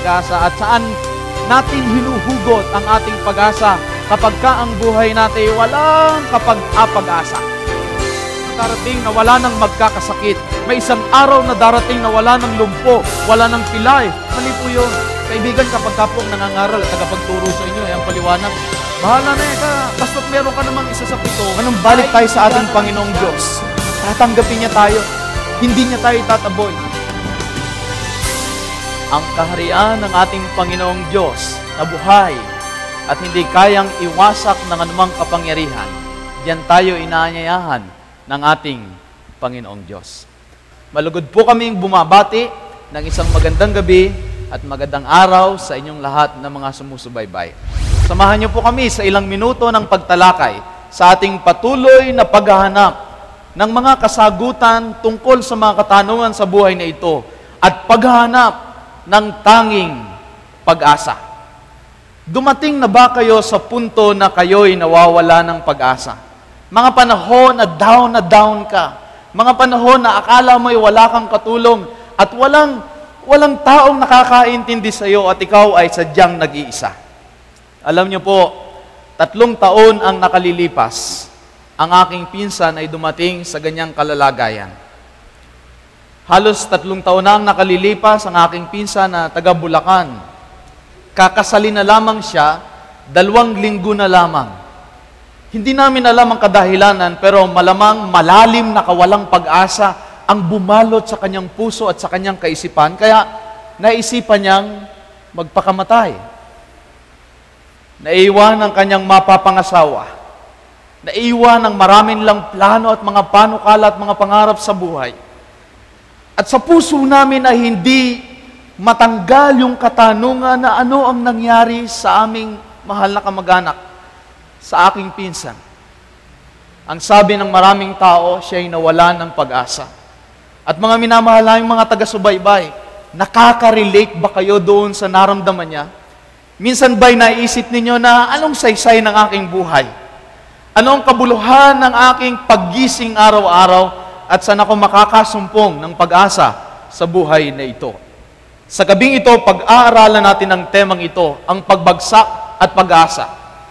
pag-asa at saan natin hinuhugot ang ating pag-asa kapag ka ang buhay natin walang kapag-apag-asa. Darating na wala nang magkakasakit. May isang araw na darating na wala nang lumpo, wala nang pilay. Mali po yun. Kaibigan, kapag ka po nangangaral at tagapagturo sa inyo, ang paliwanag, bahala na ka, basta't meron ka namang isa sa pito. Anong balik tayo sa ating Panginoong Diyos? Tatanggapin niya tayo. Hindi niya tayo itataboy. Ang kaharian ng ating Panginoong Diyos na buhay at hindi kayang iwasak ng anumang kapangyarihan, diyan tayo inaanyayahan ng ating Panginoong Diyos. Malugod po kaming bumabati ng isang magandang gabi at magandang araw sa inyong lahat na mga sumusubaybay. Samahan niyo po kami sa ilang minuto ng pagtalakay sa ating patuloy na paghahanap ng mga kasagutan tungkol sa mga katanungan sa buhay na ito at paghahanap ng tanging pag-asa. Dumating na ba kayo sa punto na kayo'y nawawala ng pag-asa? Mga panahon na down ka. Mga panahon na akala mo'y wala kang katulong at walang taong nakakaintindi sa iyo at ikaw ay sadyang nag-iisa. Alam niyo po, 3 taon ang nakalilipas. Ang aking pinsan ay dumating sa ganyang kalalagayan. Halos 3 taon na ang nakalilipas ang aking pinsan na taga Bulacan. Kakasalin na lamang siya, 2 linggo na lamang. Hindi namin alam ang kadahilanan, pero malamang malalim na kawalang pag-asa ang bumalot sa kanyang puso at sa kanyang kaisipan. Kaya naisipan niyang magpakamatay. Naiwan ang kanyang mapapangasawa. Naiwan ang maraming lang plano at mga panukala at mga pangarap sa buhay. At sa puso namin ay hindi matanggal yung katanungan na ano ang nangyari sa aming mahal na kamag-anak, sa aking pinsan. Ang sabi ng maraming tao, siya ay nawalan ng pag-asa. At mga minamahal naming mga taga-subaybay, nakaka-relate ba kayo doon sa naramdaman niya? Minsan ba'y naisip ninyo na anong saysay ng aking buhay? Anong kabuluhan ng aking paggising araw-araw at saan ako makakasumpong ng pag-asa sa buhay na ito? Sa gabing ito, pag-aaralan natin ang temang ito, ang pagbagsak at pag-asa.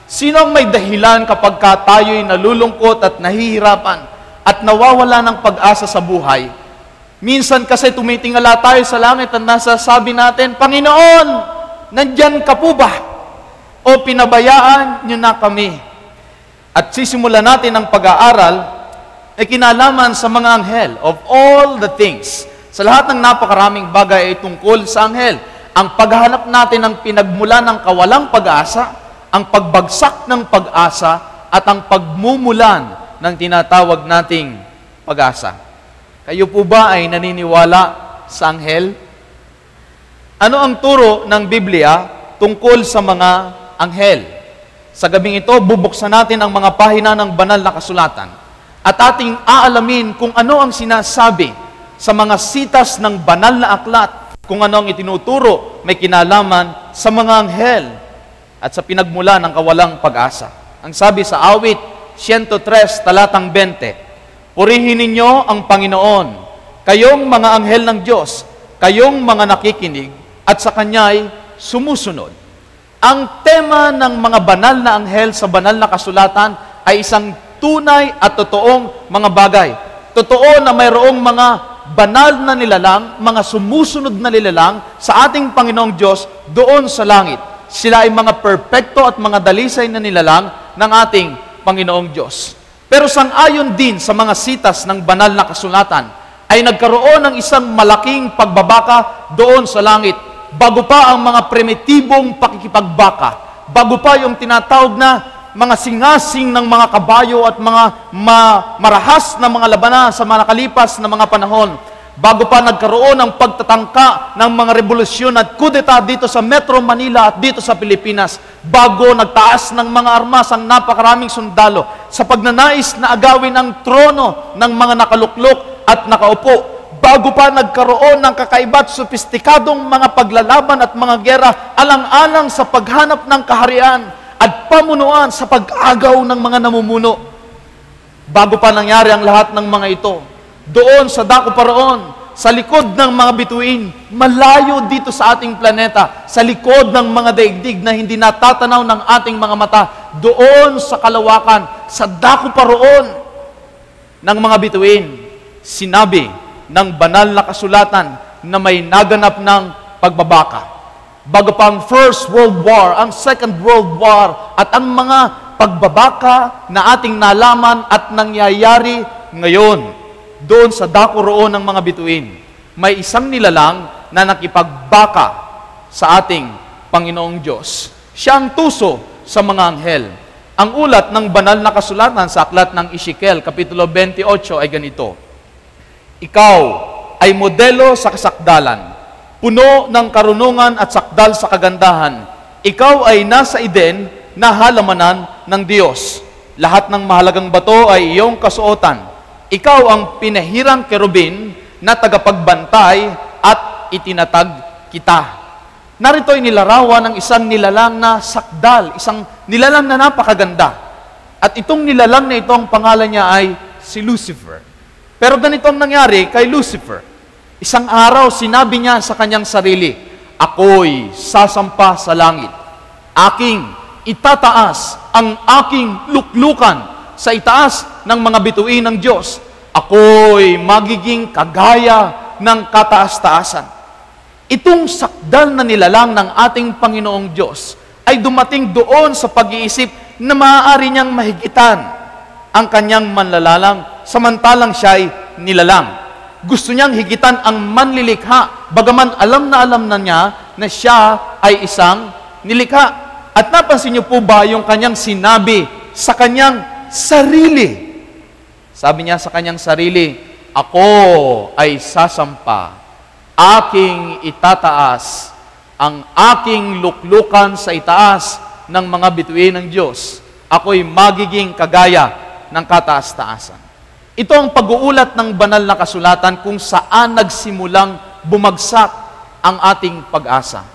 Sino ang may dahilan kapag tayo'y nalulungkot at nahihirapan at nawawala ng pag-asa sa buhay? Minsan kasi tumitingala tayo sa langit at nasasabi natin, Panginoon, nandyan ka po ba? O pinabayaan niyo na kami? At sisimulan natin ang pag-aaral ay kinalaman sa mga anghel of all the things. Sa lahat ng napakaraming bagay ay tungkol sa anghel. Ang paghahanap natin ng pinagmula ng kawalang pag-asa, ang pagbagsak ng pag-asa at ang pagmumulan ng tinatawag nating pag-asa. Kayo po ba ay naniniwala sa anghel? Ano ang turo ng Biblia tungkol sa mga anghel? Sa gabing ito, bubuksan natin ang mga pahina ng banal na kasulatan at ating aalamin kung ano ang sinasabi sa mga sitas ng banal na aklat, kung ano ang itinuturo may kinalaman sa mga anghel at sa pinagmula ng kawalang pag-asa. Ang sabi sa awit 103, talatang 20, Purihin ninyo ang Panginoon, kayong mga anghel ng Diyos, kayong mga nakikinig, at sa Kanya'y sumusunod. Ang tema ng mga banal na anghel sa banal na kasulatan ay isang tunay at totoong mga bagay. Totoo na mayroong mga banal na nilalang, mga sumusunod na nilalang sa ating Panginoong Diyos doon sa langit. Sila ay mga perpekto at mga dalisay na nilalang ng ating Panginoong Diyos. Pero sang-ayon din sa mga sitas ng banal na kasulatan, ay nagkaroon ng isang malaking pagbabaka doon sa langit, bago pa ang mga primitibong pakikipagbaka, bago pa yung tinatawag na mga singasing ng mga kabayo at mga marahas na mga labanan sa mga nakalipas na mga panahon, bago pa nagkaroon ng pagtatangka ng mga revolusyon at kudeta dito sa Metro Manila at dito sa Pilipinas, bago nagtaas ng mga armas ang napakaraming sundalo sa pagnanais na agawin ang trono ng mga nakaluklok at nakaupo, bago pa nagkaroon ng kakaiba at sopistikadong mga paglalaban at mga gera alang-alang sa paghanap ng kaharian at pamunuan sa pag-agaw ng mga namumuno. Bago pa nangyari ang lahat ng mga ito, doon sa dako paraon, sa likod ng mga bituin, malayo dito sa ating planeta, sa likod ng mga daigdig na hindi natatanaw ng ating mga mata, doon sa kalawakan, sa dako pa roon ng mga bituin, sinabi ng banal na kasulatan na may naganap ng pagbabaka. Bago pa ang First World War, ang Second World War, at ang mga pagbabaka na ating nalaman at nangyayari ngayon, doon sa dako roon ng mga bituin, may isang nilalang na nakipagbaka sa ating Panginoong Diyos. Siya ang tuso sa mga anghel. Ang ulat ng banal na kasulatan sa aklat ng Ezekiel, Kapitulo 28 ay ganito: Ikaw ay modelo sa kasakdalan, puno ng karunungan at sakdal sa kagandahan. Ikaw ay nasa Eden na halamanan ng Diyos. Lahat ng mahalagang bato ay iyong kasuotan. Ikaw ang pinahirang kerubin na tagapagbantay at itinatag kita. Narito ay nilarawan ng isang nilalang na sakdal, isang nilalang na napakaganda. At itong nilalang na ito, ang pangalan niya ay si Lucifer. Pero ganito ang nangyari kay Lucifer. Isang araw, sinabi niya sa kanyang sarili, ako'y sasampa sa langit. Aking itataas ang aking luklukan sa itaas ng mga bituin ng Diyos. Ako'y magiging kagaya ng kataas-taasan. Itong sakdal na nilalang ng ating Panginoong Diyos ay dumating doon sa pag-iisip na maaari niyang mahigitan ang kanyang manlalalang samantalang siya'y nilalang. Gusto niyang higitan ang manlilikha, bagaman alam na niya na siya ay isang nilikha. At napansin niyo po ba yung kanyang sinabi sa kanyang sarili? Sabi niya sa kanyang sarili, ako ay sasampa, aking itataas ang aking luklukan sa itaas ng mga bituin ng Diyos. Ako'y magiging kagaya ng kataas-taasan. Ito ang pag-uulat ng banal na kasulatan kung saan nagsimulang bumagsak ang ating pag-asa.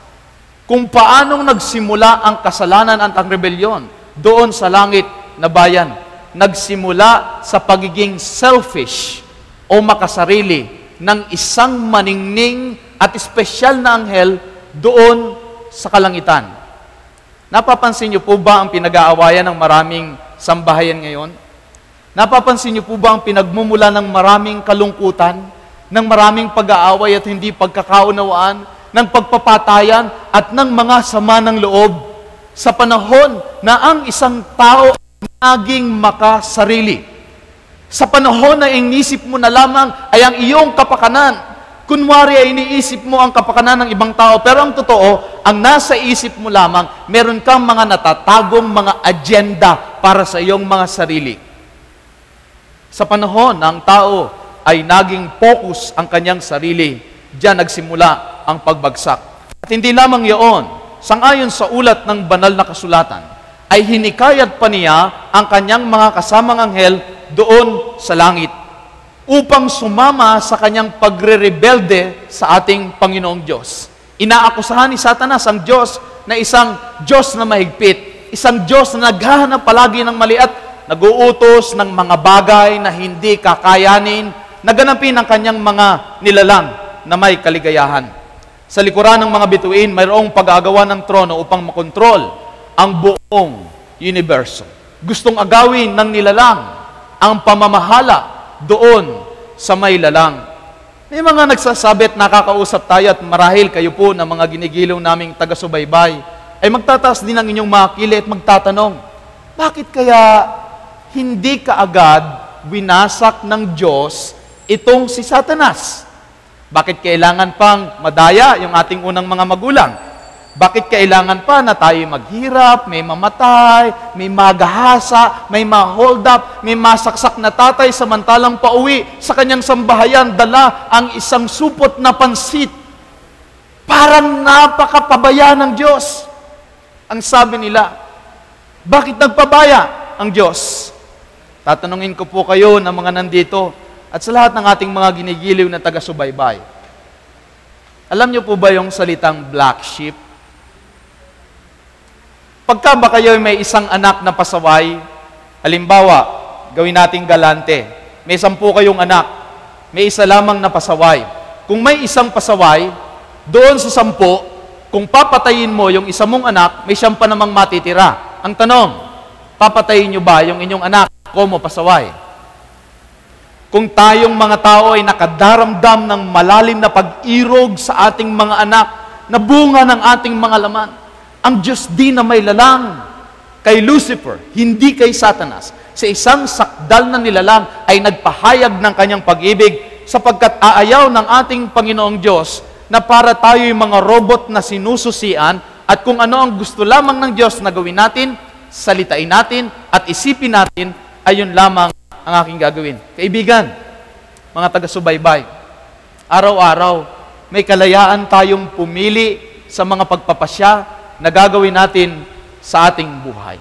Kung paanong nagsimula ang kasalanan at ang rebelyon doon sa langit na bayan. Nagsimula sa pagiging selfish o makasarili ng isang maningning at espesyal na anghel doon sa kalangitan. Napapansin niyo po ba ang pinag-aawayan ng maraming sambahayan ngayon? Napapansin niyo po ba ang pinagmumula ng maraming kalungkutan, ng maraming pag-aaway at hindi pagkakaunawaan, ng pagpapatayan at ng mga sama ng loob sa panahon na ang isang tao naging makasarili. Sa panahon na inisip mo na lamang ay ang iyong kapakanan. Kunwari ay iniisip mo ang kapakanan ng ibang tao, pero ang totoo, ang nasa isip mo lamang, meron kang mga natatagong mga agenda para sa iyong mga sarili. Sa panahon na ang tao ay naging focus ang kanyang sarili, diyan nagsimula ang pagbagsak. At hindi lamang iyon, sangayon sa ulat ng banal na kasulatan, ay hinikayat pa niya ang kanyang mga kasamang anghel doon sa langit upang sumama sa kanyang pagre-rebelde sa ating Panginoong Diyos. Inaakusahan ni Satanas ang Diyos na isang Diyos na mahigpit, isang Diyos na naghahanap palagi ng mali at nag-uutos ng mga bagay na hindi kakayanin, naganapin ang kanyang mga nilalang na may kaligayahan. Sa likuran ng mga bituin, mayroong pag-aagawa ng trono upang makontrol ang buong universo. Gustong agawin ng nilalang ang pamamahala doon sa may lalang. May mga nagsasabi at nakakausap tayo at marahil kayo po na mga ginigiliw naming taga-subaybay ay magtataas din ang inyong mga kili at magtatanong, bakit kaya hindi kaagad winasak ng Diyos itong si Satanas? Bakit kailangan pang madaya yung ating unang mga magulang? Bakit kailangan pa na tayo maghirap, may mamatay, may magahasa, may ma-hold up, may masaksak na tatay samantalang pauwi sa kanyang sambahayan, dala ang isang supot na pansit? Parang napakapabaya ng Diyos. Ang sabi nila, bakit nagpabaya ang Diyos? Tatanungin ko po kayo ng mga nandito at sa lahat ng ating mga ginigiliw na taga-subaybay. Alam niyo po ba yung salitang black sheep? Pagka ba kayo may isang anak na pasaway, halimbawa, gawin nating galante, may 10 kayong anak, may isa lamang na pasaway. kung may isang pasaway, doon sa 10, kung papatayin mo yung isa mong anak, may 9 pa namang matitira. Ang tanong, papatayin nyo ba yung inyong anak como pasaway? Kung tayong mga tao ay nakadaramdam ng malalim na pag-irog sa ating mga anak, na bunga ng ating mga laman, ang Diyos di na may lalang kay Lucifer, hindi kay Satanas. Sa isang sakdal na nilalang ay nagpahayag ng kanyang pag-ibig, sapagkat aayaw ng ating Panginoong Diyos na para tayo'y mga robot na sinususian at kung ano ang gusto lamang ng Diyos na gawin natin, salitain natin at isipin natin, ayun lamang ang aking gagawin. Kaibigan, mga taga-subaybay, araw-araw may kalayaan tayong pumili sa mga pagpapasya na gagawin natin sa ating buhay.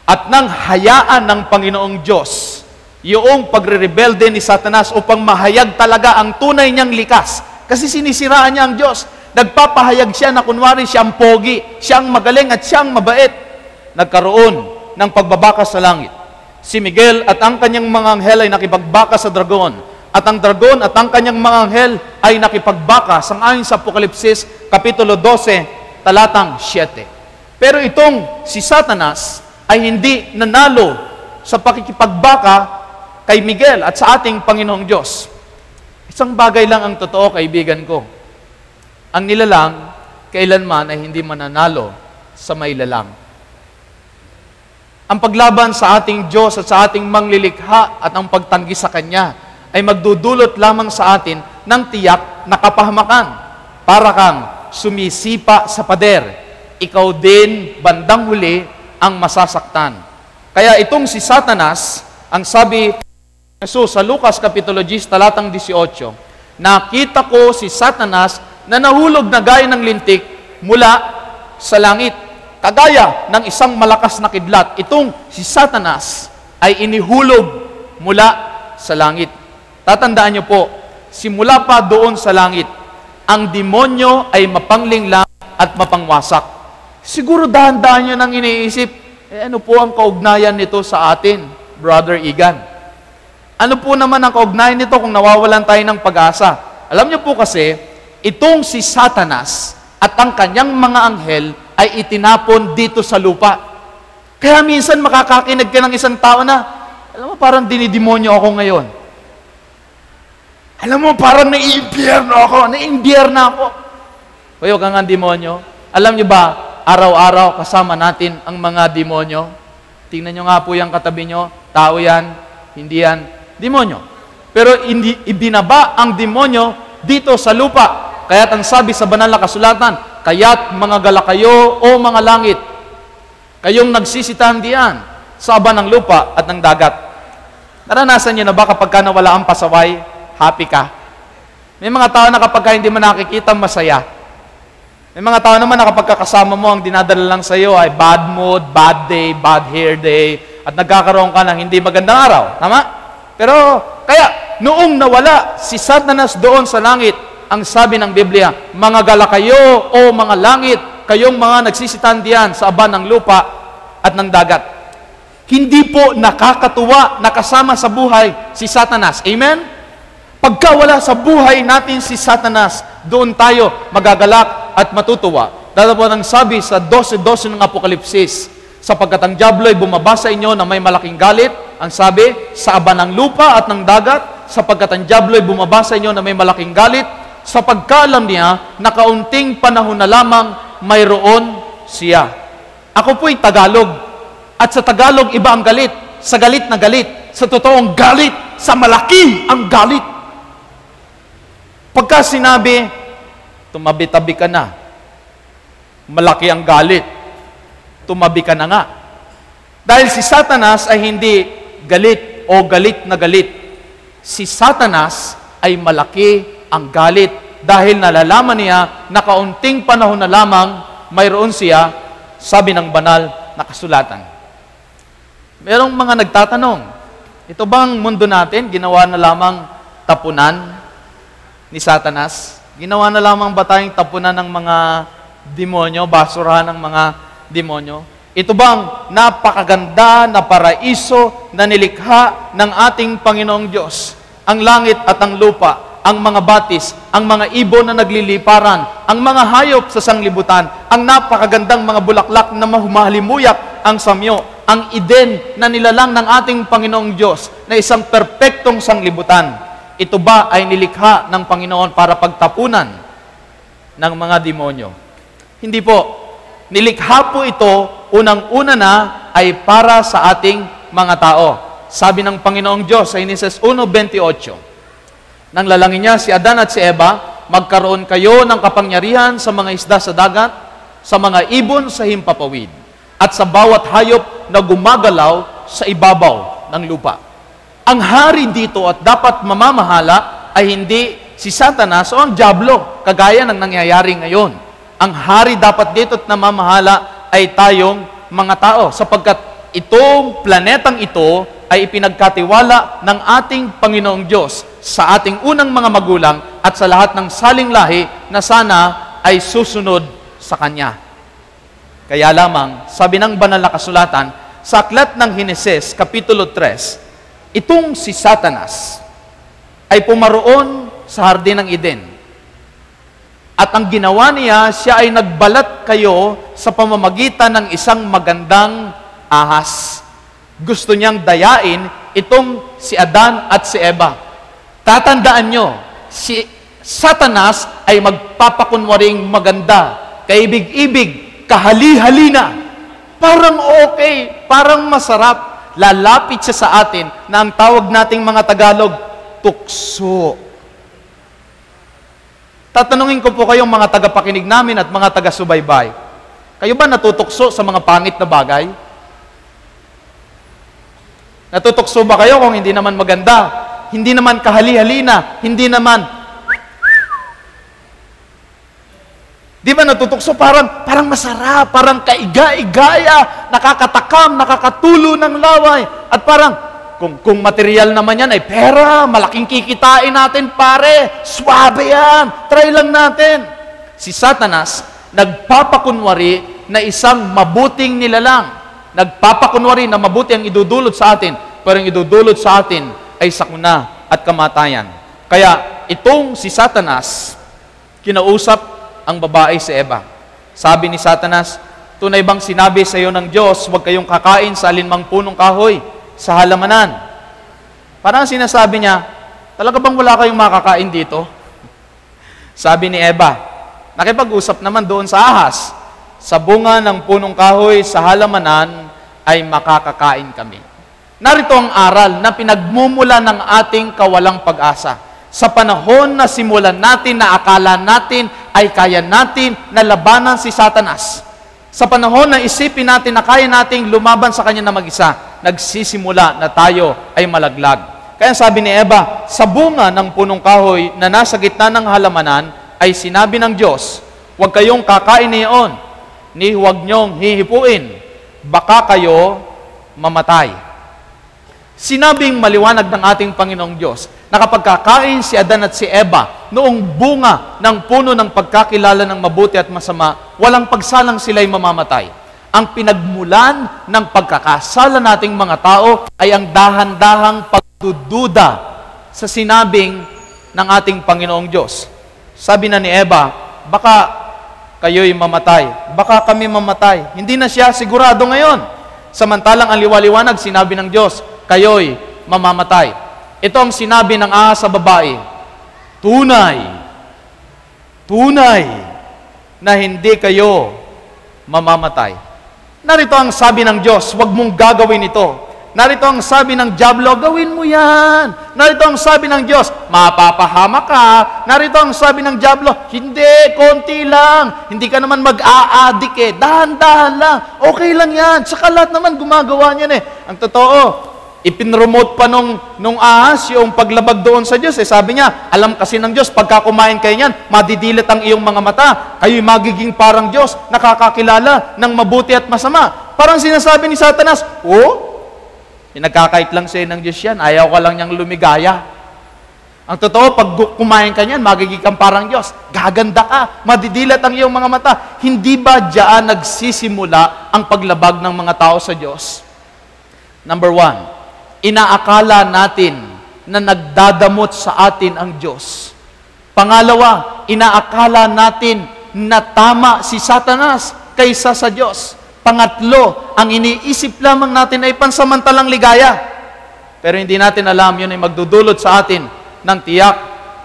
At nang hayaan ng Panginoong Diyos yung pagre-rebelde ni Satanas upang mahayag talaga ang tunay niyang likas. Kasi sinisiraan niya ang Diyos. Nagpapahayag siya na kunwari siyang pogi, siyang magaling at siyang mabait. Nagkaroon ng pagbabaka sa langit. Si Miguel at ang kanyang mga anghel ay nakipagbaka sa dragon. At ang dragon at ang kanyang mga anghel ay nakipagbaka sangayon sa Apokalipsis, Kapitulo 12, talatang 7. Pero itong si Satanas ay hindi nanalo sa pakikipagbaka kay Miguel at sa ating Panginoong Diyos. Isang bagay lang ang totoo, kaibigan ko. Ang nilalang, kailanman ay hindi mananalo sa may lalang. Ang paglaban sa ating Diyos at sa ating manglilikha at ang pagtanggi sa Kanya ay magdudulot lamang sa atin ng tiyak na kapahamakan. Para kang sumisipa sa pader. Ikaw din, bandang huli, ang masasaktan. Kaya itong si Satanas, ang sabi Jesus sa Lucas Kapitulo 10, talatang 18, nakita ko si Satanas na nahulog na gaya ng lintik mula sa langit. Kagaya ng isang malakas na kidlat, itong si Satanas ay inihulog mula sa langit. Tatandaan niyo po, simula pa doon sa langit, ang demonyo ay mapanglinglang at mapangwasak. Siguro dahan-dahan niyo nang iniisip, ano po ang kaugnayan nito sa atin, Brother Igan? Ano po naman ang kaugnayan nito kung nawawalan tayo ng pag-asa? Alam niyo po kasi, itong si Satanas at ang kanyang mga anghel ay itinapon dito sa lupa. Kaya minsan makakakinig ka ng isang tao na, alam mo, parang dinidemonyo ako ngayon. Alam mo, parang naiimpyerno ako. Huwag kang demonyo. Alam niyo ba, araw-araw kasama natin ang mga demonyo. Tingnan niyo nga po yung katabi niyo, tao yan, hindi yan, demonyo. Pero hindi ibinaba ang demonyo dito sa lupa. Kaya't ang sabi sa banal na kasulatan, kaya't mga gala kayo o mga langit, kayong nagsisitahan diyan sa aba ng lupa at ng dagat. Naranasan niyo na ba kapag nawala ang pasaway, happy ka? May mga tao na kapag hindi mo nakikita, masaya. May mga tao naman na kapag kasama mo, ang dinadala lang sa iyo ay bad mood, bad day, bad hair day, at nagkakaroon ka ng hindi magandang araw. Tama? Pero, kaya, noong nawala si Satanas doon sa langit, ang sabi ng Biblia, mga gala kayo o mga langit, kayong mga nagsisitan diyan sa aba ng lupa at ng dagat. Hindi po nakakatuwa na kasama sa buhay si Satanas. Amen? Pagka wala sa buhay natin si Satanas, doon tayo magagalak at matutuwa. Dahil po ang sabi sa 12:12 ng Apokalipsis, sapagkat ang diablo ay bumaba sa inyo na may malaking galit, ang sabi, sa aba ng lupa at ng dagat, sapagkat ang diablo ay bumaba sa inyo na may malaking galit, sa pagkaalam niya na kaunting panahon na lamang mayroon siya. Ako po'y Tagalog, at sa Tagalog iba ang galit, sa galit na galit, sa totoong galit, sa malaki ang galit. Pagka sinabi, tumabi-tabi ka na, malaki ang galit, tumabi ka na nga. Dahil si Satanas ay hindi galit o galit na galit. Si Satanas ay malaki ang galit dahil nalalaman niya na kaunting panahon na lamang mayroon siya, sabi ng banal na kasulatan. Merong mga nagtatanong, ito bang mundo natin ginawa na lamang tapunan ni Satanas? Ginawa na lamang ba tayong tapunan ng mga demonyo, basurahan ng mga demonyo? Ito bang napakaganda na paraiso na nilikha ng ating Panginoong Diyos? Ang langit at ang lupa ang mga batis, ang mga ibon na nagliliparan, ang mga hayop sa sanglibutan, ang napakagandang mga bulaklak na mahumahalimuyak ang samyo, ang Eden na nilalang ng ating Panginoong Diyos na isang perpektong sanglibutan. Ito ba ay nilikha ng Panginoon para pagtapunan ng mga demonyo? Hindi po. Nilikha po ito, unang-una na, ay para sa ating mga tao. Sabi ng Panginoong Diyos sa Genesis 1:28, nang lalangin niya si Adan at si Eva, magkaroon kayo ng kapangyarihan sa mga isda sa dagat, sa mga ibon sa himpapawid, at sa bawat hayop na gumagalaw sa ibabaw ng lupa. Ang hari dito at dapat mamamahala ay hindi si Satanas o ang diablo, kagaya ng nangyayari ngayon. Ang hari dapat dito at namamahala ay tayong mga tao, sapagkat itong planetang ito ay ipinagkatiwala ng ating Panginoong Diyos sa ating unang mga magulang at sa lahat ng saling lahi na sana ay susunod sa Kanya. Kaya lamang, sabi ng banal na kasulatan, sa aklat ng Heneses, Kapitulo 3, itong si Satanas ay pumaroon sa hardin ng Eden. At ang ginawa niya, siya ay nagbalat kayo sa pamamagitan ng isang magandang ahas. Gusto niyang dayain itong si Adan at si Eva. Tatandaan nyo, si Satanas ay magpapakunwaring maganda, kaibig-ibig, kahali-halina. Parang okay, parang masarap. Lalapit siya sa atin na ang tawag nating mga Tagalog, tukso. Tatanungin ko po kayong mga tagapakinig namin at mga taga-subaybay. Kayo ba natutukso sa mga pangit na bagay? Natutukso ba kayo kung hindi naman maganda? Hindi naman kahali-halina? Hindi naman... Di ba natutukso? Parang masarap, parang kaiga-igaya, nakakatakam, nakakatulo ng laway. At parang, kung material naman yan ay pera, malaking kikitain natin pare, swabe yan, try lang natin. Si Satanas, nagpapakunwari na isang mabuting nilalang. Nagpapakunwari na mabuti ang idudulot sa atin, pero ang idudulot sa atin ay sakuna at kamatayan. Kaya itong si Satanas, kinausap ang babae si Eva. Sabi ni Satanas, tunay bang sinabi sa iyo ng Diyos, huwag kayong kakain sa alinmang punong kahoy sa halamanan? Parang sinasabi niya, talaga bang wala kayong makakain dito? Sabi ni Eva, nakipag-usap naman doon sa ahas, sa bunga ng punong kahoy sa halamanan ay makakakain kami. Narito ang aral na pinagmumula ng ating kawalang pag-asa. Sa panahon na simulan natin na akala natin ay kaya natin na labanan si Satanas. Sa panahon na isipin natin na kaya nating lumaban sa kanya na mag-isa, nagsisimula na tayo ay malaglag. Kaya sabi ni Eva, sa bunga ng punong kahoy na nasa gitna ng halamanan ay sinabi ng Diyos, huwag kayong kakain niyon, ni huwag niyong hihipuin, baka kayo mamatay. Sinabing maliwanag ng ating Panginoong Diyos na kapag kakain si Adan at si Eva noong bunga ng puno ng pagkakilala ng mabuti at masama, walang pagsalang sila'y mamamatay. Ang pinagmulan ng pagkakasala nating mga tao ay ang dahan-dahang pagdududa sa sinabing ng ating Panginoong Diyos. Sabi na ni Eva, baka kayo'y mamatay. Baka kami mamatay. Hindi na siya sigurado ngayon. Samantalang ang liwaliwanag, sinabi ng Diyos, kayo'y mamamatay. Ito ang sinabi ng ahas sa babae, tunay na hindi kayo mamamatay. Narito ang sabi ng Diyos, huwag mong gagawin ito. Narito ang sabi ng diablo, gawin mo yan. Narito ang sabi ng Diyos, mapapahama ka. Narito ang sabi ng diablo, hindi, konti lang. Hindi ka naman mag-a-addict eh. Dahan-dahan lang. Okay lang yan. Saka lahat naman gumagawa niyan eh. Ang totoo, ipinromote pa nung ahas yung paglabag doon sa Diyos. Eh, sabi niya, alam kasi ng Diyos, pagka kumain kayo niyan, madidilit ang iyong mga mata. Kayo'y magiging parang Diyos, nakakakilala ng mabuti at masama. Parang sinasabi ni Satanas, nagkakait lang sa'yo ng Diyos yan. Ayaw ka lang niyang lumigaya. Ang totoo, pag kumain ka niyan, magiging kang parang Diyos. Gaganda ka. Madidilat ang iyong mga mata. Hindi ba diyan nagsisimula ang paglabag ng mga tao sa Diyos? Number 1, inaakala natin na nagdadamot sa atin ang Diyos. Pangalawa, inaakala natin na tama si Satanas kaysa sa Diyos. Pangatlo, ang iniisip lamang natin ay pansamantalang ligaya. Pero hindi natin alam, yun ay magdudulot sa atin ng tiyak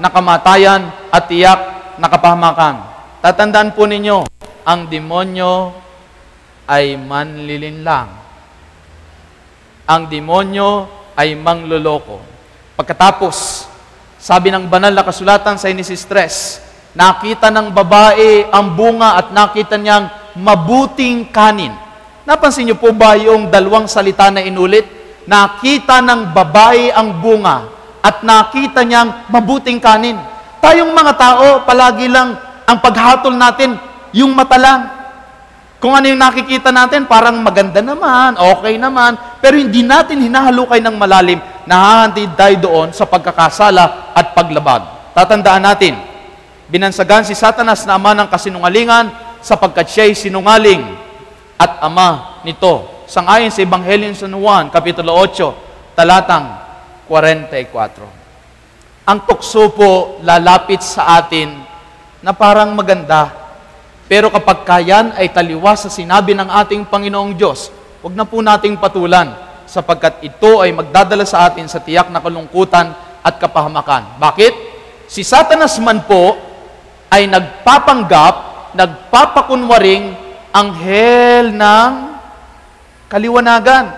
na kamatayan at tiyak na kapahamakan. Tatandaan po ninyo, ang demonyo ay manlilinlang. Ang demonyo ay mangloloko. Pagkatapos, sabi ng banal na kasulatan sa Genesis 3, nakita ng babae ang bunga at nakita niyang mabuting kanin. Napansin niyo po ba yung dalawang salita na inulit? Nakita ng babae ang bunga at nakita niyang mabuting kanin. Tayong mga tao, palagi lang ang paghatol natin, yung mata lang. Kung ano yung nakikita natin, parang maganda naman, okay naman, pero hindi natin hinahalukay ng malalim, nahahandid tayo doon sa pagkakasala at paglabag. Tatandaan natin, binansagan si Satanas na ama ng kasinungalingan sapagkat siya'y sinungaling at ama nito. Sangayon sa Ebanghelyo ni San Juan, Kapitulo 8, talatang 44. Ang tukso po lalapit sa atin na parang maganda, pero kapag kayan ay taliwas sa sinabi ng ating Panginoong Diyos, huwag na po nating patulan, sapagkat ito ay magdadala sa atin sa tiyak na kalungkutan at kapahamakan. Bakit? Si Satanas man po ay nagpapanggap, nagpapakunwaring anghel ng kaliwanagan.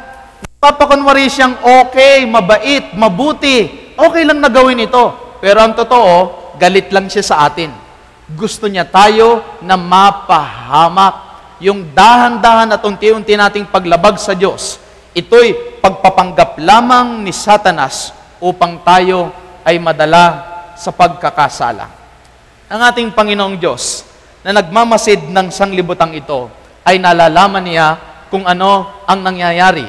Nagpapakunwari siyang okay, mabait, mabuti. Okay lang na gawin ito. Pero ang totoo, galit lang siya sa atin. Gusto niya tayo na mapahamak. Yung dahan-dahan at unti-unti nating paglabag sa Diyos, ito'y pagpapanggap lamang ni Satanas upang tayo ay madala sa pagkakasala. Ang ating Panginoong Diyos na nagmamasid ng sanglibutang ito ay nalalaman niya kung ano ang nangyayari.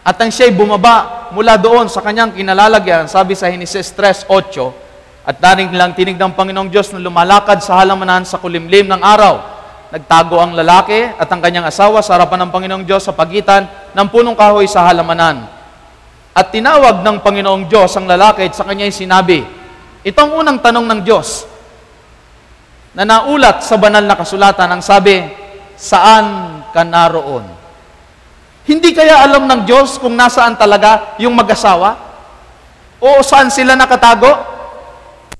At ang siya'y bumaba mula doon sa kanyang kinalalagyan, sabi sa Genesis 3:8, at daring lang tinig ng Panginoong Diyos na lumalakad sa halamanan sa kulimlim ng araw. Nagtago ang lalaki at ang kanyang asawa sa harapan ng Panginoong Diyos sa pagitan ng punong kahoy sa halamanan. At tinawag ng Panginoong Diyos ang lalaki at sa kanya'y sinabi, ito ang unang tanong ng Diyos na naulat sa banal na kasulatan, ang sabi, saan ka naroon? Hindi kaya alam ng Diyos kung nasaan talaga yung mag-asawa? O saan sila nakatago?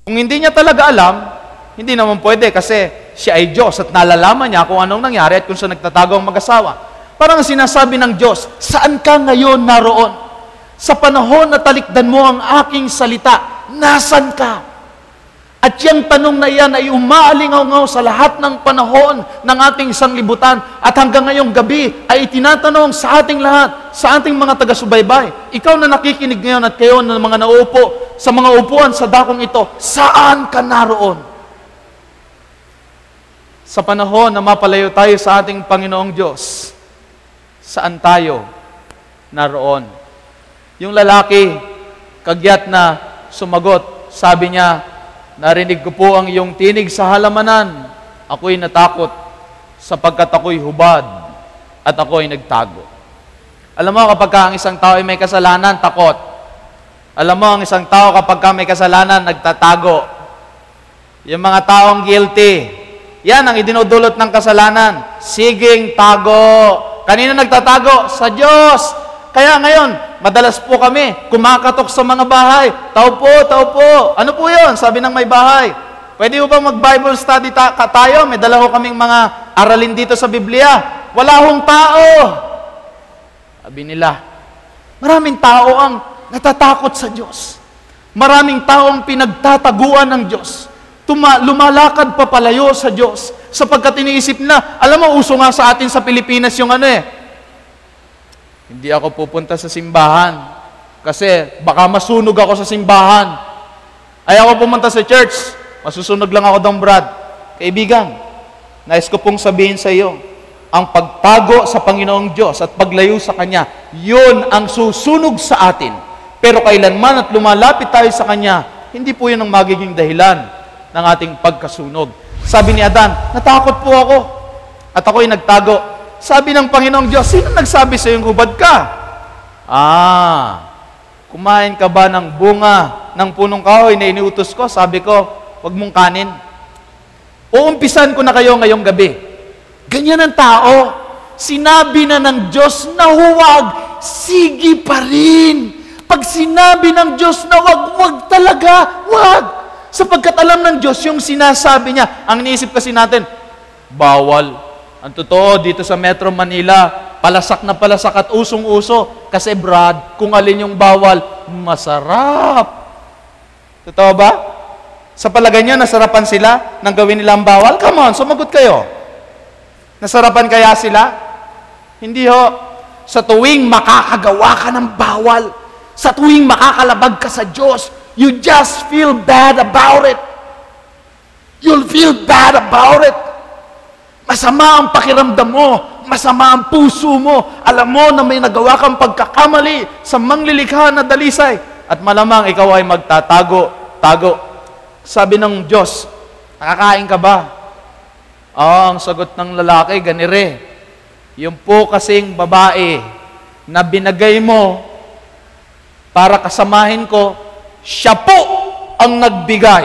Kung hindi niya talaga alam, hindi naman pwede kasi siya ay Diyos at nalalaman niya kung anong nangyari at kung saan nagtatago ang mag-asawa. Parang sinasabi ng Diyos, saan ka ngayon naroon? Sa panahon na talikdan mo ang aking salita, nasan ka? At yung tanong na yan ay umaalingaw-ngaw sa lahat ng panahon ng ating sanglibutan at hanggang ngayong gabi ay itinatanong sa ating lahat, sa ating mga taga-subaybay. Ikaw na nakikinig ngayon at kayo na mga naupo sa mga upuan sa dakong ito, saan ka naroon? Sa panahon na mapalayo tayo sa ating Panginoong Diyos, saan tayo naroon? Yung lalaki, kagyat na sumagot, sabi niya, narinig ko po ang iyong tinig sa halamanan. Ako'y natakot sapagkat ako'y hubad at ako'y nagtago. Alam mo, kapag ang isang tao ay may kasalanan, takot. Alam mo, ang isang tao kapag may kasalanan, nagtatago. Yung mga taong guilty, yan ang idinudulot ng kasalanan. Siging tago. Kanino nagtatago? Sa Diyos. Kaya ngayon, madalas po kami kumakatok sa mga bahay. Tao po, tao po. Ano po yun? Sabi ng may bahay. Pwede mo ba mag-Bible study tayo? May dala ko kaming mga aralin dito sa Biblia. Wala hong tao. Sabi nila, maraming tao ang natatakot sa Diyos. Maraming tao ang pinagtataguan ng Diyos. Lumalakad papalayo sa Diyos. Sapagkat iniisip na, alam mo, uso nga sa atin sa Pilipinas yung hindi ako pupunta sa simbahan kasi baka masunog ako sa simbahan. Ay ako pumunta sa church, masusunog lang ako doon, Brad. Kaibigan, nais ko pong sabihin sa iyo, ang pagtago sa Panginoong Diyos at paglayo sa Kanya, yun ang susunog sa atin. Pero kailanman at lumalapit tayo sa Kanya, hindi po yun ang magiging dahilan ng ating pagkasunog. Sabi ni Adan, natakot po ako at ako'y nagtago. Sabi ng Panginoong Diyos, sino nagsabi sa iyong hubad ka? Kumain ka ba ng bunga ng punong kahoy na iniutos ko? Sabi ko, wag mong kanin. Uumpisan ko na kayo ngayong gabi. Ganyan ang tao. Sinabi na ng Diyos na huwag, sige pa rin. Pag sinabi ng Diyos na wag talaga, wag. Sapagkat alam ng Diyos yung sinasabi niya. Ang iniisip kasi natin, bawal. Ang totoo, dito sa Metro Manila, palasak na palasak at usong-uso. Kasi Brad, kung alin yung bawal, masarap. Totoo ba? Sa palagay niyo, nasarapan sila nang gawin nilang bawal? Come on, sumagot kayo. Nasarapan kaya sila? Hindi ho. Sa tuwing makakagawa ka ng bawal, sa tuwing makakalabag ka sa Diyos, you just feel bad about it. You'll feel bad about it. Masama ang pakiramdam mo. Masama ang puso mo. Alam mo na may nagawa kang pagkakamali sa manglilikha na dalisay. At malamang ikaw ay magtatago. Sabi ng Diyos, nakakain ka ba? Ang sagot ng lalaki, ganire. Yung po kasing babae na binagay mo para kasamahin ko, siya po ang nagbigay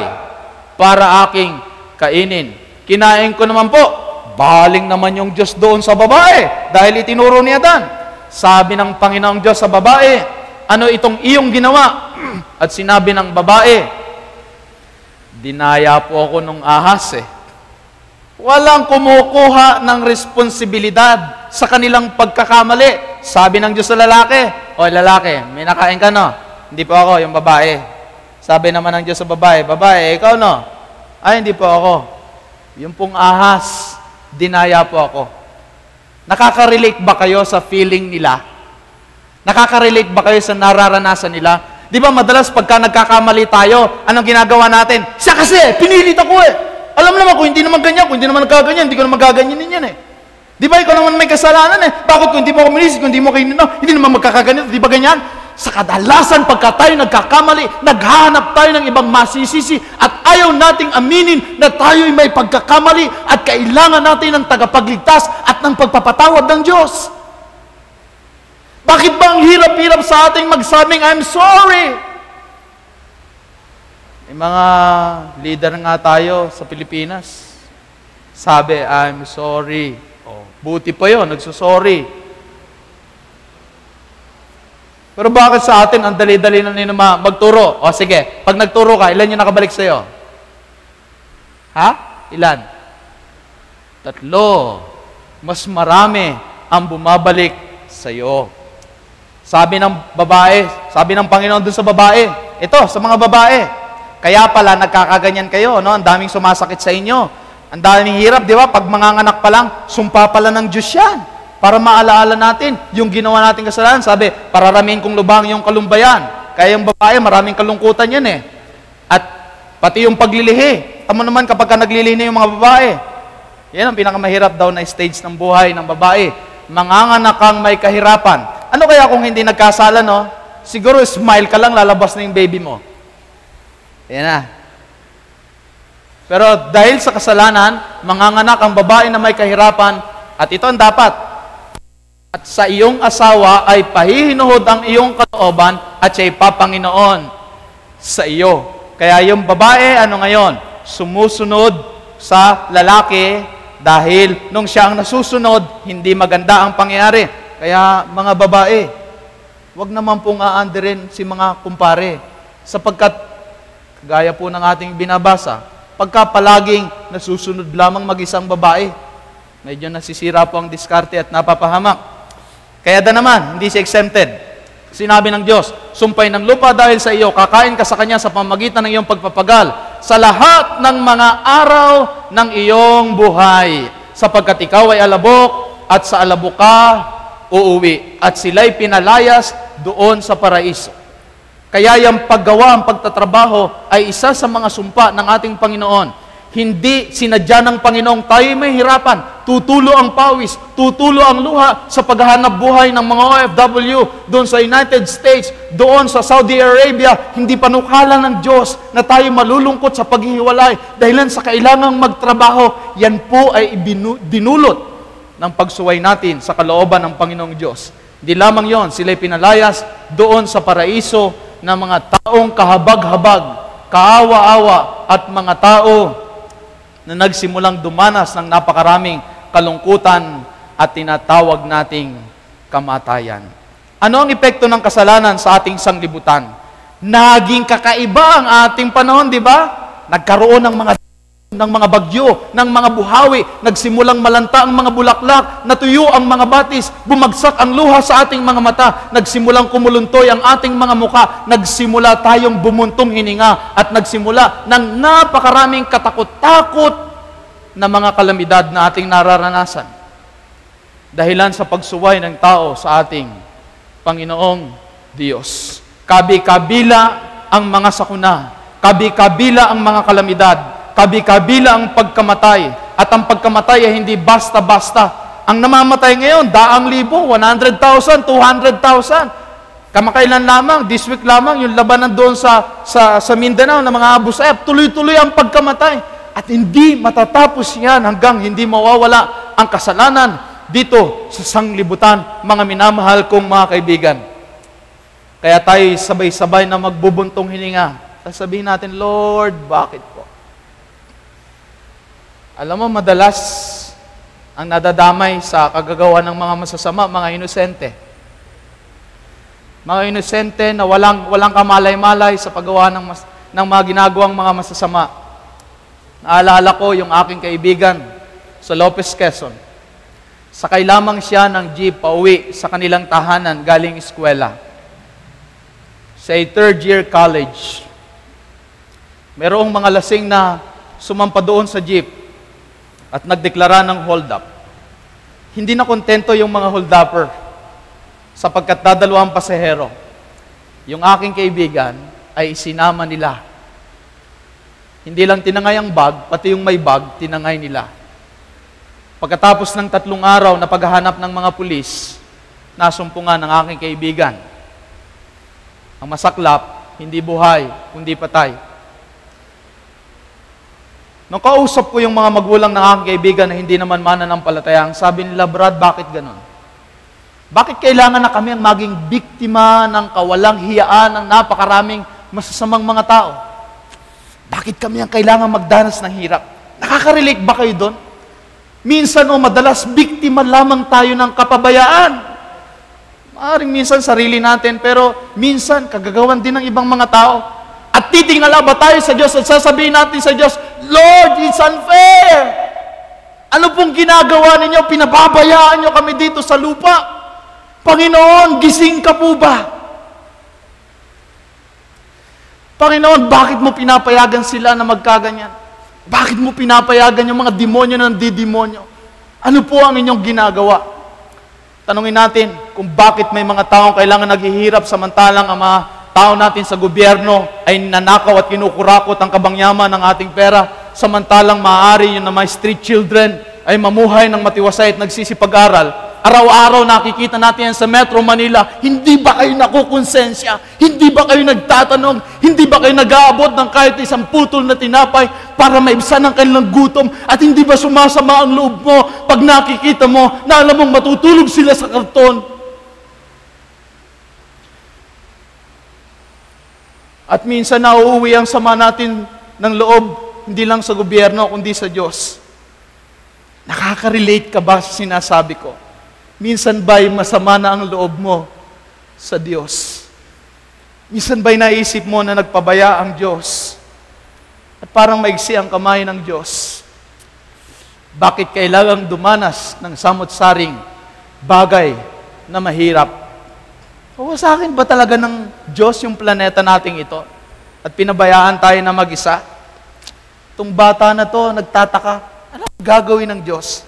para aking kainin. Kinain ko naman po, baling naman yung Diyos doon sa babae dahil itinuro ni Adan. Sabi ng Panginoong Diyos sa babae, ano itong iyong ginawa? At sinabi ng babae, dinaya po ako nung ahas eh. Walang kumukuha ng responsibilidad sa kanilang pagkakamali. Sabi ng Diyos sa lalaki, o lalaki, may nakain ka no? Hindi po ako, yung babae. Sabi naman ng Diyos sa babae, babae, ikaw no? Ay, hindi po ako. Yung pong ahas, dinaya po ako. Nakaka-relate ba kayo sa feeling nila? Nakaka-relate ba kayo sa nararanasan nila? Di ba madalas pagka nagkakamali tayo, anong ginagawa natin? Siya kasi, pinilit ako eh. Alam naman kung hindi naman ganyan, kung hindi naman nagkaganyan, hindi ko naman gaganyanin yan eh. Di ba ikaw naman may kasalanan eh? Bakit kung hindi mo ako minisip, kung hindi mo kayo hindi naman magkakaganito, di ba ganyan? Sa kadalasan, pagka tayo nagkakamali, naghahanap tayo ng ibang masisisi at ayaw nating aminin na tayo'y may pagkakamali at kailangan natin ng tagapagligtas at ng pagpapatawad ng Diyos. Bakit ba ang hirap-hirap sa ating magsabing, I'm sorry? May mga leader nga tayo sa Pilipinas. Sabi, I'm sorry. Oh, buti pa yun, nagsusorry. Pero bakit sa atin, ang dali-dali na nila magturo? O sige, pag nagturo ka, ilan yung nakabalik sa'yo? Ha? Ilan? 3. Mas marami ang bumabalik sa'yo. Sabi ng babae, sabi ng Panginoon dun sa babae, ito, sa mga babae, kaya pala nagkakaganyan kayo, no? Ang daming sumasakit sa inyo. Ang daming hirap, di ba? Pag manganganak pa lang, sumpa pala ng Diyos yan. Para maalaala natin yung ginawa nating kasalanan. Sabi, pararamihin kong lubang yung kalumbayan. Kaya yung babae, maraming kalungkutan yan eh. At pati yung paglilihi. Tama naman kapag naglilihi na yung mga babae. Yan ang pinakamahirap daw na stage ng buhay ng babae. Manganganak kang may kahirapan. Ano kaya kung hindi nagkasala, no? Siguro smile ka lang, lalabas na yung baby mo. Yan na. Pero dahil sa kasalanan, manganganak ang babae na may kahirapan, at ito ang dapat. At sa iyong asawa ay pahihinuhod ang iyong kalooban at siya'y papanginoon sa iyo. Kaya yung babae, ano ngayon? Sumusunod sa lalaki dahil nung siya ang nasusunod, hindi maganda ang pangyayari. Kaya mga babae, wag naman pong aandirin si mga kumpare sapagkat gaya po ng ating binabasa, pagka palaging nasusunod lamang mag-isang babae, medyo nasisira po ang diskarte at napapahamak. Kaya naman, hindi siya exempted. Sinabi ng Diyos, sumpay ng lupa dahil sa iyo, kakain ka sa Kanya sa pamagitan ng iyong pagpapagal, sa lahat ng mga araw ng iyong buhay, sapagkat ikaw ay alabok at sa alabok ka uuwi, at sila'y pinalayas doon sa paraiso. Kaya yung paggawa, ang pagtatrabaho ay isa sa mga sumpa ng ating Panginoon. Hindi sinadya ng Panginoong tayo may hirapan. Tutulo ang pawis, tutulo ang luha sa paghahanap buhay ng mga OFW doon sa United States, doon sa Saudi Arabia. Hindi panukala ng Diyos na tayo malulungkot sa paghihiwalay dahilan sa kailangang magtrabaho. Yan po ay dinulot ng pagsuway natin sa kalooban ng Panginoong Diyos. Hindi lamang yon, sila'y pinalayas doon sa paraiso ng mga taong kahabag-habag kaawa-awa at mga tao na nagsimulang dumanas ng napakaraming kalungkutan at tinatawag nating kamatayan. Ano ang epekto ng kasalanan sa ating sanglibutan? Naging kakaiba ang ating panahon, di ba? Nagkaroon ng mga bagyo, ng mga buhawi, nagsimulang malanta ang mga bulaklak, natuyo ang mga batis, bumagsak ang luha sa ating mga mata, nagsimulang kumuluntoy ang ating mga muka, nagsimula tayong bumuntong hininga, at nagsimula ng napakaraming katakot-takot na mga kalamidad na ating nararanasan. Dahilan sa pagsuway ng tao sa ating Panginoong Diyos. Kabi-kabila ang mga sakuna, kabi-kabila ang mga kalamidad, kabi-kabila ang pagkamatay. At ang pagkamatay ay hindi basta-basta. Ang namamatay ngayon, 100,000, 100,000, 200,000. Kamakailan lamang, this week lamang, yung labanan doon sa Mindanao ng mga Abu Sayyaf, tuloy-tuloy ang pagkamatay. At hindi matatapos yan hanggang hindi mawawala ang kasalanan dito sa sanglibutan, mga minamahal kong mga kaibigan. Kaya tayo sabay-sabay na magbubuntong hininga. Sasabihin natin, Lord, bakit po? Alam mo, madalas ang nadadamay sa kagagawa ng mga masasama, mga inosente. Mga inosente na walang kamalay-malay sa paggawa ng mga ginagawang mga masasama. Naalala ko yung aking kaibigan sa Lopez, Quezon. Sakay lamang siya ng jeep pauwi sa kanilang tahanan galing eskwela. Sa third year college. Merong mga lasing na sumampa doon sa jeep at nagdeklara ng hold up. Hindi na kontento yung mga hold-upper sapagkat dadalawang pasahero. Yung aking kaibigan ay isinama nila. Hindi lang tinangay ang bag, pati yung may bag, tinangay nila. Pagkatapos ng 3 araw na paghahanap ng mga pulis, nasumpungan ng aking kaibigan. Ang masaklap, hindi buhay, kundi patay. Nung kausap ko yung mga magulang ng aking kaibigan na hindi naman mananampalataya, ang sabi nila, Brad, bakit ganon? Bakit kailangan na kami ang maging biktima ng kawalang hiyaan ng napakaraming masasamang mga tao? Bakit kami ang kailangan magdanas ng hirap? Nakaka-relate ba kayo doon? Minsan o madalas, biktima lamang tayo ng kapabayaan. Maaring minsan sarili natin, pero minsan kagagawan din ng ibang mga tao. At titingnan ba tayo sa Diyos at sasabihin natin sa Diyos, Lord, it's unfair. Ano pong ginagawa ninyo? Pinababayaan nyo kami dito sa lupa. Panginoon, gising ka po ba? Panginoon, bakit mo pinapayagan sila na magkaganyan? Bakit mo pinapayagan yung mga demonyo na nandidemonyo? Ano po ang inyong ginagawa? Tanungin natin kung bakit may mga taong kailangan naghihirap samantalang ang mga tao natin sa gobyerno ay nanakaw at kinukurakot ang kabangyaman ng ating pera, samantalang maaari yung na mga street children ay mamuhay ng matiwasay at nagsisipag-aral. Araw-araw nakikita natin yan sa Metro Manila. Hindi ba kayo nakukonsensya? Hindi ba kayo nagtatanong? Hindi ba kayo nag-aabot ng kahit isang putol na tinapay para maibsan ang kanilang gutom? At hindi ba sumasama ang loob mo pag nakikita mo na alam mong matutulog sila sa karton? At minsan nauuwi ang sama natin ng loob, hindi lang sa gobyerno, kundi sa Diyos. Nakaka-relate ka ba sa sinasabi ko? Minsan ba'y masama na ang loob mo sa Diyos? Minsan ba'y naisip mo na nagpabaya ang Diyos? At parang maigsi ang kamay ng Diyos. Bakit kailangang dumanas ng samot-saring bagay na mahirap? O sa akin ba talaga ng Diyos yung planeta nating ito? At pinabayaan tayo na mag-isa? Itong bata na to, nagtataka, ano gagawin ng Diyos?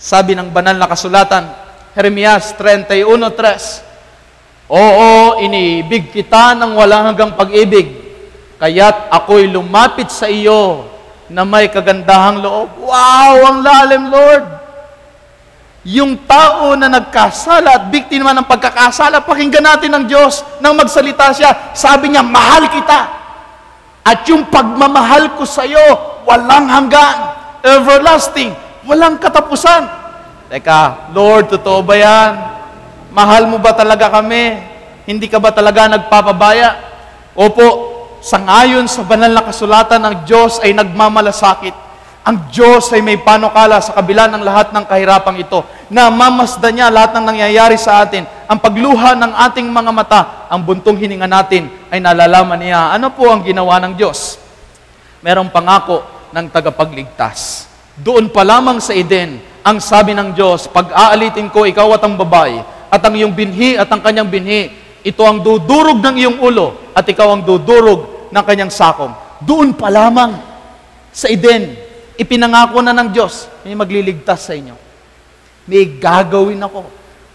Sabi ng banal na kasulatan, Jeremias 31:3, Oo, iniibig kita ng walang hanggang pag-ibig, kaya't ako'y lumapit sa iyo na may kagandahang loob. Wow, ang lalim, Lord! Yung tao na nagkasala at biktima ng pagkakasala, pakinggan natin ng Diyos nang magsalita siya. Sabi niya, mahal kita. At yung pagmamahal ko sa iyo, walang hanggan, everlasting, walang katapusan. Teka, Lord, totoo ba yan? Mahal mo ba talaga kami? Hindi ka ba talaga nagpapabaya? Opo, sangayon sa banal na kasulatan, ang Diyos ay nagmamalasakit. Ang Diyos ay may panukala sa kabila ng lahat ng kahirapang ito. Namamasdan niya lahat ng nangyayari sa atin. Ang pagluha ng ating mga mata, ang buntong hininga natin ay nalalaman niya. Ano po ang ginawa ng Diyos? Merong pangako ng tagapagligtas. Doon pa lamang sa Eden, ang sabi ng Diyos, pag-aalitin ko ikaw at ang babae, at ang iyong binhi at ang kanyang binhi, ito ang dudurog ng iyong ulo, at ikaw ang dudurog ng kanyang sakong. Doon pa lamang sa Eden, ipinangako na ng Diyos, may magliligtas sa inyo. May gagawin ako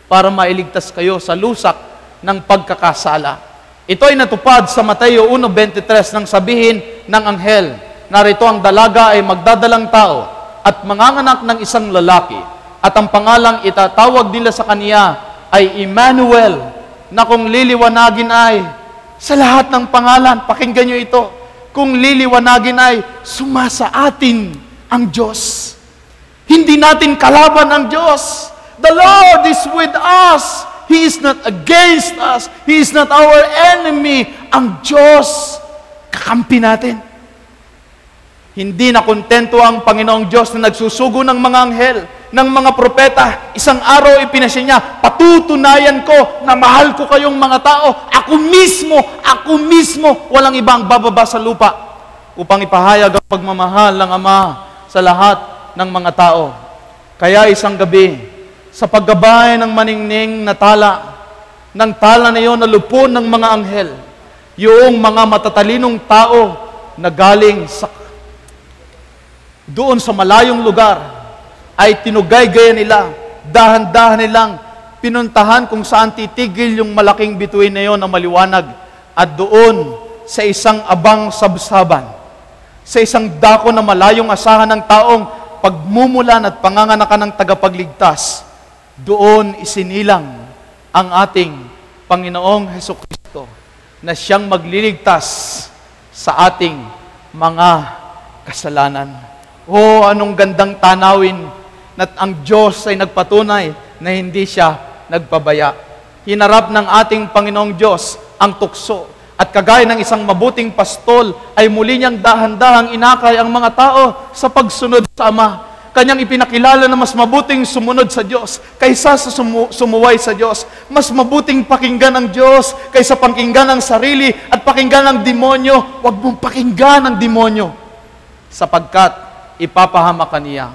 para mailigtas kayo sa lusak ng pagkakasala. Ito ay natupad sa Mateo 1:23 nang sabihin ng anghel, narito ang dalaga ay magdadalang tao at manganganak ng isang lalaki, at ang pangalang itatawag nila sa kaniya ay Emmanuel, na kung liliwanagin ay, sa lahat ng pangalan, pakinggan nyo ito, kung liliwanagin ay, sumasa atin ang Diyos. Hindi natin kalaban ang Diyos. The Lord is with us. He is not against us. He is not our enemy. Ang Diyos, kakampi natin. Hindi na kontento ang Panginoong Diyos na nagsusugo ng mga anghel, ng mga propeta. Isang araw ipinasya niya, patutunayan ko na mahal ko kayong mga tao. Ako mismo, walang ibang bababa sa lupa upang ipahayag ang pagmamahal ng Ama sa lahat ng mga tao. Kaya isang gabi, sa paggabay ng maningning na tala, ng tala na iyon na lupon ng mga anghel, yung mga matatalinong tao na galing doon sa malayong lugar, ay tinugay-gaya nila, dahan-dahan nilang pinuntahan kung saan titigil yung malaking bituin na iyon na maliwanag, at doon sa isang abang sabsaban, sa isang dako na malayong asahan ng taong pagmumulan at panganganakan ng tagapagligtas, doon isinilang ang ating Panginoong Hesukristo na siyang magliligtas sa ating mga kasalanan. Oh, anong gandang tanawin na ang Diyos ay nagpatunay na hindi siya nagpabaya. Hinarap ng ating Panginoong Diyos ang tukso. At kagaya ng isang mabuting pastol, ay muli niyang dahan-dahang inakay ang mga tao sa pagsunod sa Ama. Kanyang ipinakilala na mas mabuting sumunod sa Diyos kaysa sa sumuway sa Diyos. Mas mabuting pakinggan ang Diyos kaysa pakinggan ang sarili at pakinggan ang demonyo. Huwag mong pakinggan ang demonyo, sapagkat ipapahama ka niya.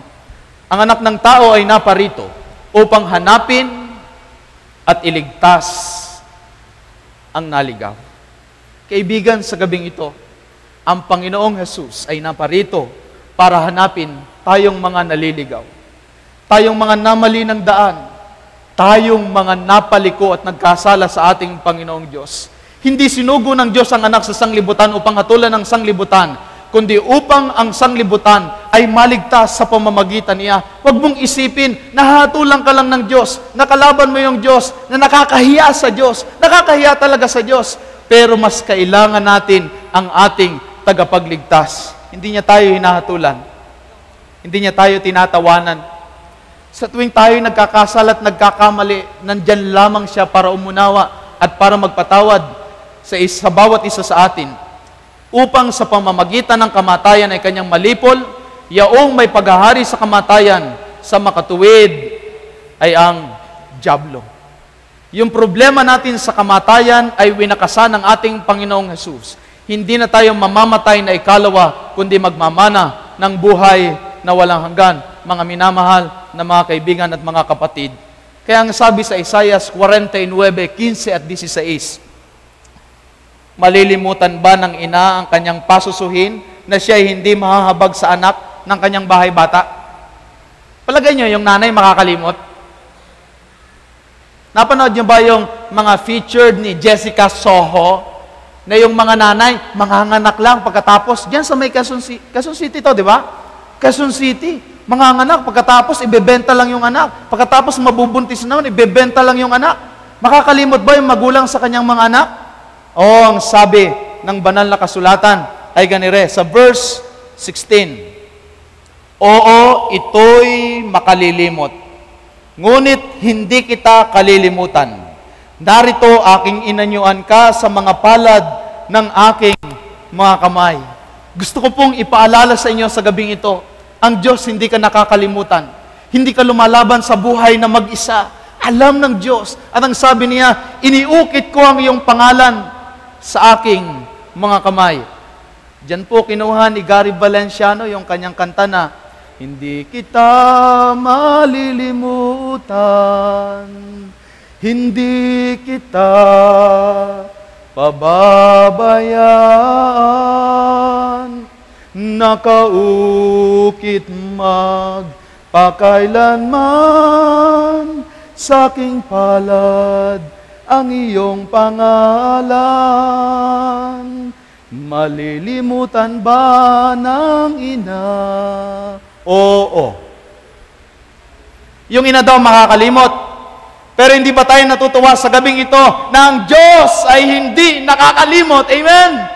Ang anak ng tao ay naparito upang hanapin at iligtas ang naligaw. Kaibigan, sa gabing ito, ang Panginoong Jesus ay naparito para hanapin tayong mga naliligaw, tayong mga namali ng daan, tayong mga napaliko at nagkasala sa ating Panginoong Diyos. Hindi sinugo ng Diyos ang anak sa sanglibutan upang hatulan ng sanglibutan, kundi upang ang sanglibutan ay maligtas sa pamamagitan niya. Huwag mong isipin na hatulan ka lang ng Diyos, nakalaban mo yung Diyos, na nakakahiya sa Diyos, nakakahiya talaga sa Diyos. Pero mas kailangan natin ang ating tagapagligtas. Hindi niya tayo hinahatulan. Hindi niya tayo tinatawanan. Sa tuwing tayo nagkakasala at nagkakamali, nandyan lamang siya para umunawa at para magpatawad sa bawat isa sa atin. Upang sa pamamagitan ng kamatayan ay kanyang malipol, yaong may paghahari sa kamatayan, sa makatuwid ay ang dyablo. Yung problema natin sa kamatayan ay winakasan ng ating Panginoong Jesus. Hindi na tayo mamamatay na ikalawa, kundi magmamana ng buhay na walang hanggan, mga minamahal na mga kaibigan at mga kapatid. Kaya ang sabi sa Isaiah 49:15 at 16, malilimutan ba ng ina ang kanyang pasusuhin na siya ay hindi mahahabag sa anak ng kanyang bahay bata? Palagay nyo, yung nanay makakalimot? Napanood nyo ba yung mga featured ni Jessica Soho na yung mga nanay, manganganak lang pagkatapos, diyan sa may Quezon City to, di ba? Quezon City, manganganak pagkatapos, ibebenta lang yung anak. Pagkatapos mabubuntis naman, ibebenta lang yung anak. Makakalimot ba yung magulang sa kanyang mga anak? Ang sabi ng banal na kasulatan ay ganire, sa verse 16, oo, ito'y makalilimot. Ngunit hindi kita kalilimutan. Narito aking inanyuan ka sa mga palad ng aking mga kamay. Gusto ko pong ipaalala sa inyo sa gabing ito, ang Diyos hindi ka nakakalimutan. Hindi ka lumalaban sa buhay na mag-isa. Alam ng Diyos. At ang sabi niya, iniukit ko ang iyong pangalan sa aking mga kamay. Diyan po kinuha ni Gary Valenciano yung kanyang kanta na, hindi kita malilimutan, hindi kita pababayaan, nakaukit magpakailanman, sa aking palad ang iyong pangalan. Malilimutan ba ng ina? Oo. Yung ina daw makakalimot. Pero hindi ba tayo natutuwa sa gabing ito na ang Diyos ay hindi nakakalimot? Amen?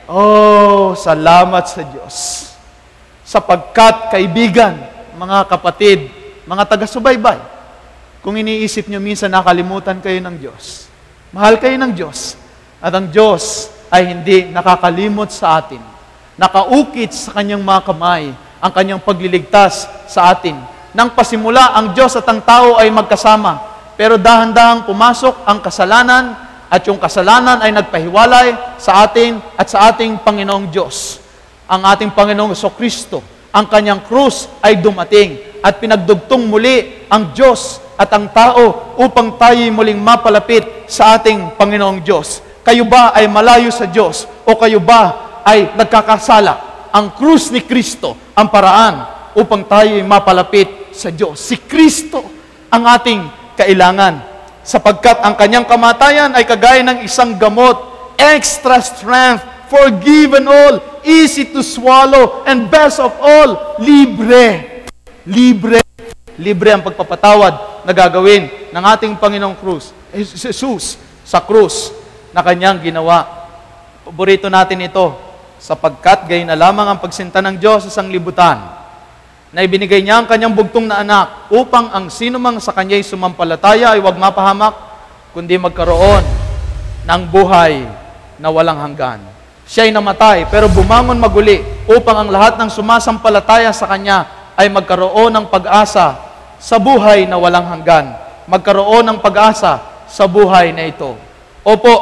Oh, salamat sa Diyos. Sapagkat, kaibigan, mga kapatid, mga taga-subaybay, kung iniisip nyo minsan nakalimutan kayo ng Diyos, mahal kayo ng Diyos, at ang Diyos ay hindi nakakalimot sa atin. Nakaukit sa kanyang mga kamay ang kanyang pagliligtas sa atin. Nang pasimula, ang Diyos at ang tao ay magkasama. Pero dahan-dahang pumasok ang kasalanan at yung kasalanan ay nagpahiwalay sa atin at sa ating Panginoong Diyos. Ang ating Panginoong Jesucristo, ang kanyang krus ay dumating at pinagdugtong muli ang Diyos at ang tao upang tayo muling mapalapit sa ating Panginoong Diyos. Kayo ba ay malayo sa Diyos o kayo ba ay nagkakasala? Ang krus ni Kristo ang paraan upang tayo ay mapalapit sa Diyos. Si Kristo ang ating kailangan sapagkat ang kanyang kamatayan ay kagaya ng isang gamot, extra strength, forgiven all, easy to swallow, and best of all, libre. Libre. Libre ang pagpapatawad na gagawin ng ating Panginoong Jesus sa krus na kanyang ginawa. Paborito natin ito, sapagkat gayon na lamang ang pagsinta ng Diyos sa sanglibutan, na ibinigay niya ang kanyang bugtong na anak, upang ang sinumang sa kanya'y sumampalataya ay huwag mapahamak, kundi magkaroon ng buhay na walang hanggan. Siya'y namatay, pero bumangon maguli, upang ang lahat ng sumasampalataya sa kanya ay magkaroon ng pag-asa sa buhay na walang hanggan. Magkaroon ng pag-asa sa buhay na ito. Opo,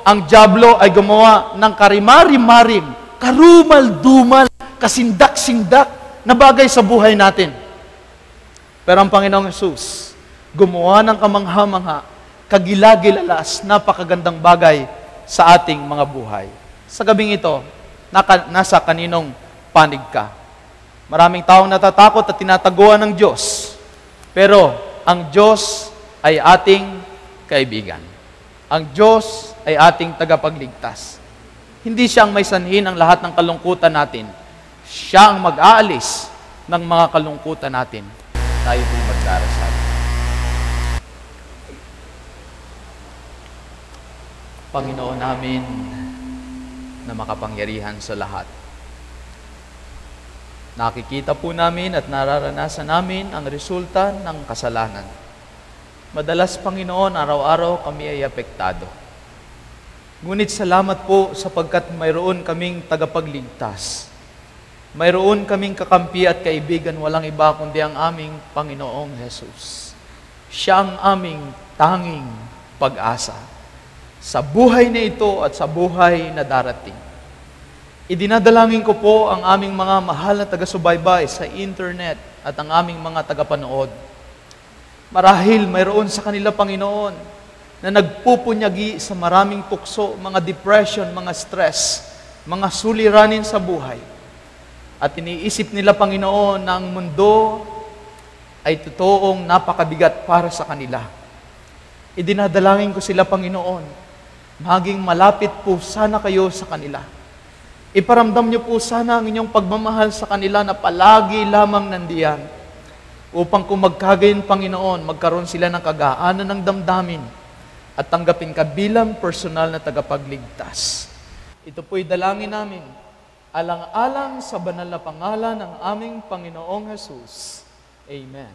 ang dyablo ay gumawa ng karimari-marim, karumal-dumal, kasindak-sindak na bagay sa buhay natin. Pero ang Panginoong Jesus, gumawa ng kamangha-mangha, kagilagilalas, napakagandang bagay sa ating mga buhay. Sa gabing ito, nasa kaninong panig ka? Maraming taong natatakot at tinataguan ng Diyos. Pero ang Diyos ay ating kaibigan. Ang Diyos ay ating tagapagligtas. Hindi siya ang may sanhin ng lahat ng kalungkutan natin. Siya ang mag-aalis ng mga kalungkutan natin. Tayo po'y magdarasal. Panginoon namin na makapangyarihan sa lahat. Nakikita po namin at nararanasan namin ang resulta ng kasalanan. Madalas, Panginoon, araw-araw kami ay apektado. Ngunit salamat po sapagkat mayroon kaming tagapagligtas. Mayroon kaming kakampi at kaibigan, walang iba kundi ang aming Panginoong Jesus. Siya ang aming tanging pag-asa sa buhay na ito at sa buhay na darating. Idinadalangin ko po ang aming mga mahal na taga-subaybay sa internet at ang aming mga tagapanood. Marahil mayroon sa kanila, Panginoon, na nagpupunyagi sa maraming tukso, mga depression, mga stress, mga suliranin sa buhay. At iniisip nila, Panginoon, na ang mundo ay totoong napakabigat para sa kanila. Idinadalangin ko sila, Panginoon, maging malapit po sana kayo sa kanila. Iparamdam niyo po sana ang inyong pagmamahal sa kanila na palagi lamang nandiyan. Upang kung magkagayon, Panginoon, magkaroon sila ng kagaanan ng damdamin at tanggapin ka bilang personal na tagapagligtas. Ito po'y dalangin namin, alang-alang sa banal na pangalan ng aming Panginoong Jesus. Amen.